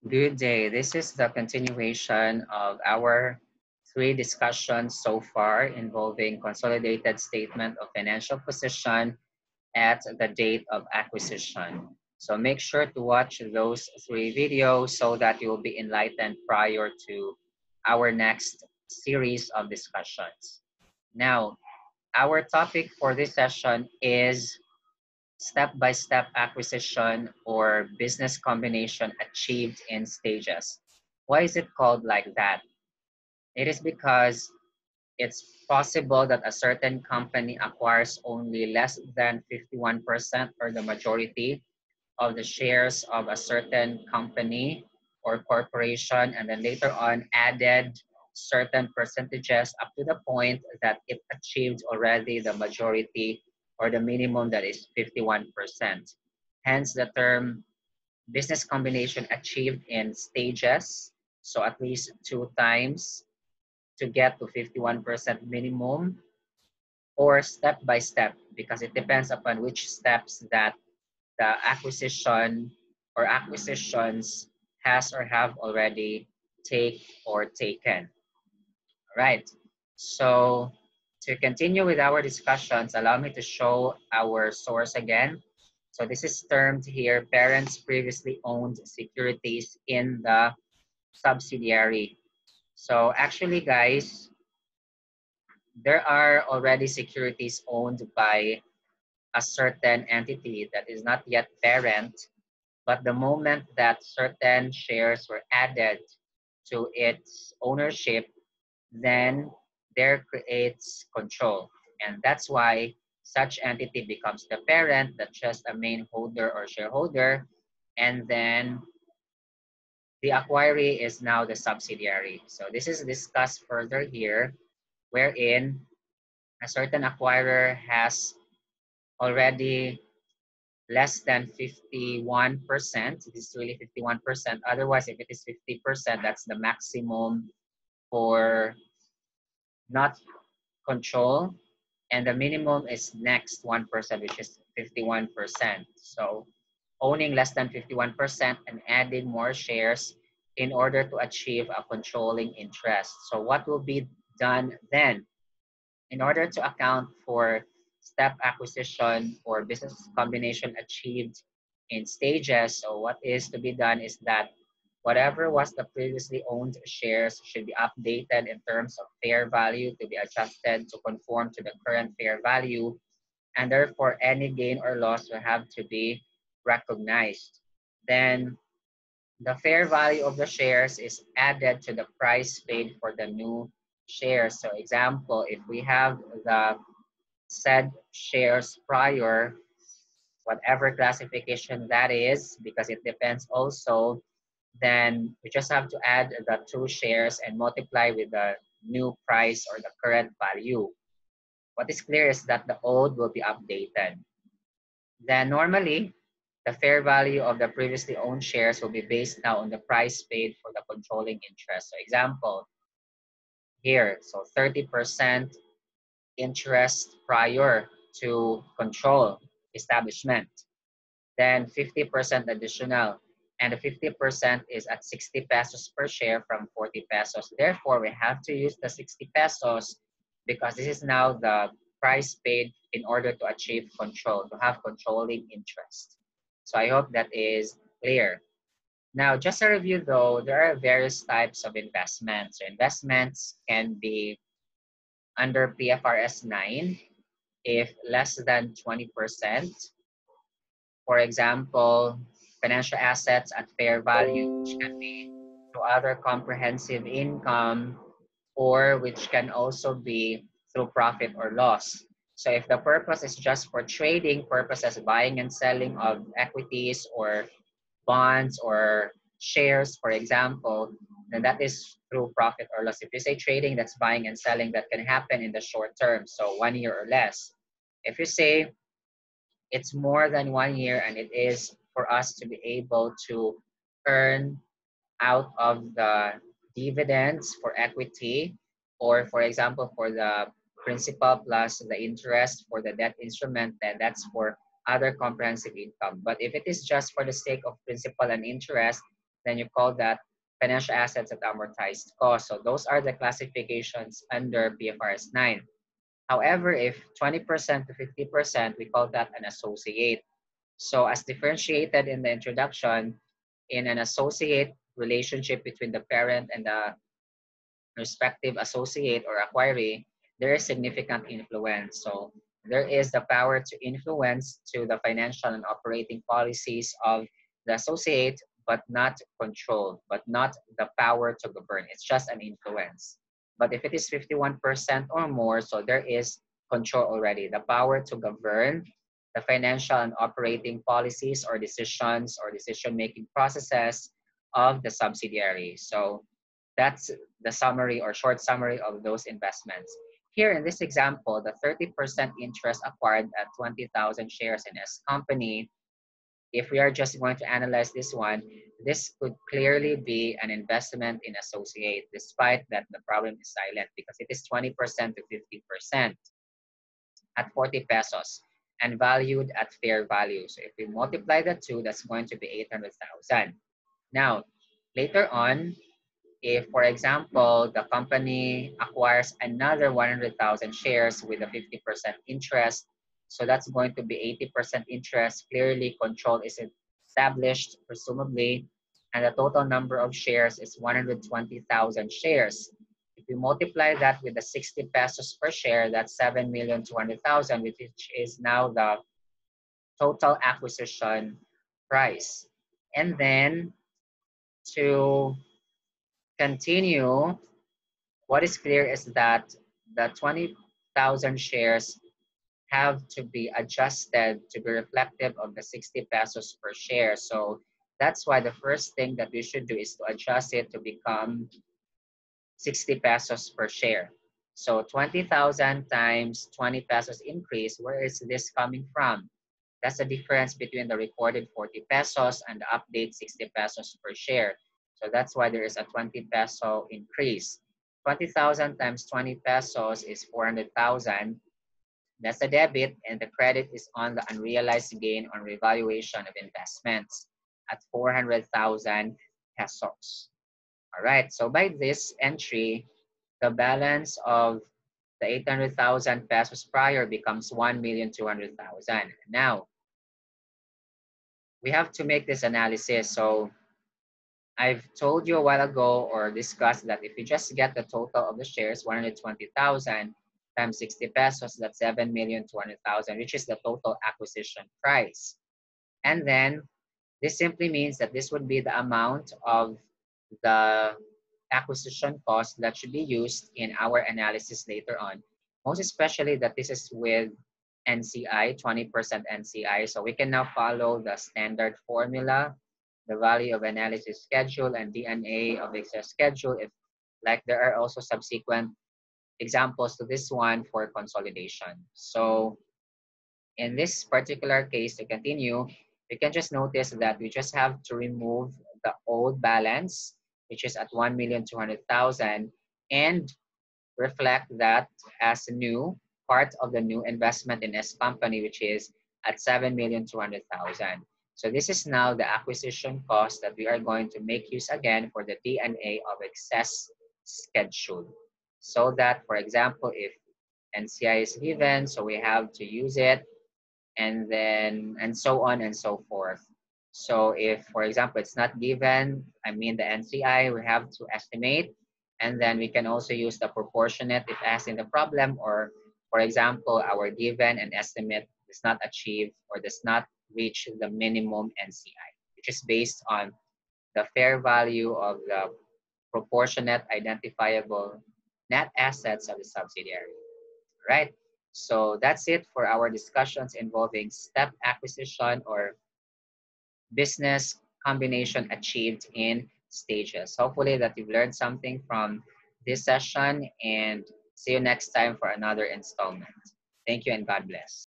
Good day. This is the continuation of our three discussions so far involving consolidated statement of financial position at the date of acquisition. So make sure to watch those three videos so that you will be enlightened prior to our next series of discussions. Now, our topic for this session is step-by-step acquisition or business combination achieved in stages. Why is it called like that? It is because it's possible that a certain company acquires only less than 51% or the majority of the shares of a certain company or corporation, and then later on added certain percentages up to the point that it achieved already the majority or the minimum that is 51%. Hence the term business combination achieved in stages. So at least two times to get to 51% minimum, or step by step, because it depends upon which steps that the acquisition or acquisitions has or have already take or taken. Right. So to continue with our discussions, allow me to show our source again. So this is termed here, parents previously owned securities in the subsidiary. So actually, guys, there are already securities owned by a certain entity that is not yet parent, but the moment that certain shares were added to its ownership, then there creates control. And that's why such entity becomes the parent, that's just a main holder or shareholder, and then the acquiree is now the subsidiary. So this is discussed further here, wherein a certain acquirer has already less than 51%. It is really 51%. Otherwise, if it is 50%, that's the maximum for not control. And the minimum is next 1%, which is 51%. So owning less than 51% and adding more shares in order to achieve a controlling interest. So what will be done then? In order to account for step acquisition or business combination achieved in stages, so what is to be done is that whatever was the previously owned shares should be updated in terms of fair value to be adjusted to conform to the current fair value, and therefore any gain or loss will have to be recognized. Then the fair value of the shares is added to the price paid for the new shares. So example, if we have the said shares prior, whatever classification that is, because it depends also, then we just have to add the two shares and multiply with the new price or the current value. What is clear is that the old will be updated. Then normally, the fair value of the previously owned shares will be based now on the price paid for the controlling interest. So example, here, so 30% interest prior to control establishment, then 50% additional, and the 50% is at 60 pesos per share from 40 pesos. Therefore, we have to use the 60 pesos because this is now the price paid in order to achieve control, to have controlling interest. So I hope that is clear. Now, just a review though, there are various types of investments. So investments can be under PFRS 9 if less than 20%. For example, financial assets at fair value, which can be through other comprehensive income, or which can also be through profit or loss. So if the purpose is just for trading purposes, buying and selling of equities or bonds or shares, for example, then that is through profit or loss. If you say trading, that's buying and selling that can happen in the short term, so 1 year or less. If you say it's more than 1 year and it is for us to be able to earn out of the dividends for equity, or for example for the principal plus the interest for the debt instrument, then that's for other comprehensive income. But if it is just for the sake of principal and interest, then you call that financial assets at amortized cost. So those are the classifications under PFRS 9. However, if 20% to 50%, we call that an associate. So as differentiated in the introduction, in an associate relationship between the parent and the respective associate or acquiree, there is significant influence. So there is the power to influence to the financial and operating policies of the associate, but not control, but not the power to govern. It's just an influence. But if it is 51% or more, so there is control already, the power to govern the financial and operating policies or decisions or decision-making processes of the subsidiary. So that's the summary or short summary of those investments. Here in this example, the 30% interest acquired at 20,000 shares in S company, if we are just going to analyze this one, this could clearly be an investment in associate, despite that the problem is silent because it is 20% to 50% at 40 pesos and valued at fair value. So if we multiply the two, that's going to be 800,000. Now, later on, if, for example, the company acquires another 100,000 shares with a 50% interest, so that's going to be 80% interest. Clearly, control is established, presumably, and the total number of shares is 120,000 shares. If we multiply that with the 60 pesos per share, that's 7,200,000, which is now the total acquisition price. And then to continue, what is clear is that the 20,000 shares have to be adjusted to be reflective of the 60 pesos per share. So that's why the first thing that we should do is to adjust it to become 60 pesos per share. So 20,000 times 20 pesos increase, where is this coming from? That's the difference between the recorded 40 pesos and the update 60 pesos per share. So that's why there is a 20 peso increase. 20,000 times 20 pesos is 400,000. That's the debit, and the credit is on the unrealized gain on revaluation of investments at 400,000 pesos. All right, so by this entry, the balance of the 800,000 pesos prior becomes 1,200,000. Now, we have to make this analysis. So I've told you a while ago or discussed that if you just get the total of the shares, 120,000 times 60 pesos, that's 7,200,000, which is the total acquisition price. And then this simply means that this would be the amount of the acquisition cost that should be used in our analysis later on. Most especially that this is with NCI, 20% NCI. So we can now follow the standard formula, the value of analysis schedule and DNA of excess schedule. If like there are also subsequent examples to this one for consolidation. So in this particular case, to continue, we can just notice that we just have to remove the old balance, which is at 1,200,000, and reflect that as a new part of the new investment in S company, which is at 7,200,000. So this is now the acquisition cost that we are going to make use again for the DNA of excess schedule. So that, for example, if NCI is given, so we have to use it, and then, and so on and so forth. So if, for example, it's not given, I mean the NCI, we have to estimate, and then we can also use the proportionate if asked in the problem, or for example, our given and estimate does not achieve or does not reach the minimum NCI, which is based on the fair value of the proportionate identifiable net assets of the subsidiary, right? So that's it for our discussions involving step acquisition or business combination achieved in stages. Hopefully that you've learned something from this session, and see you next time for another installment. Thank you and God bless.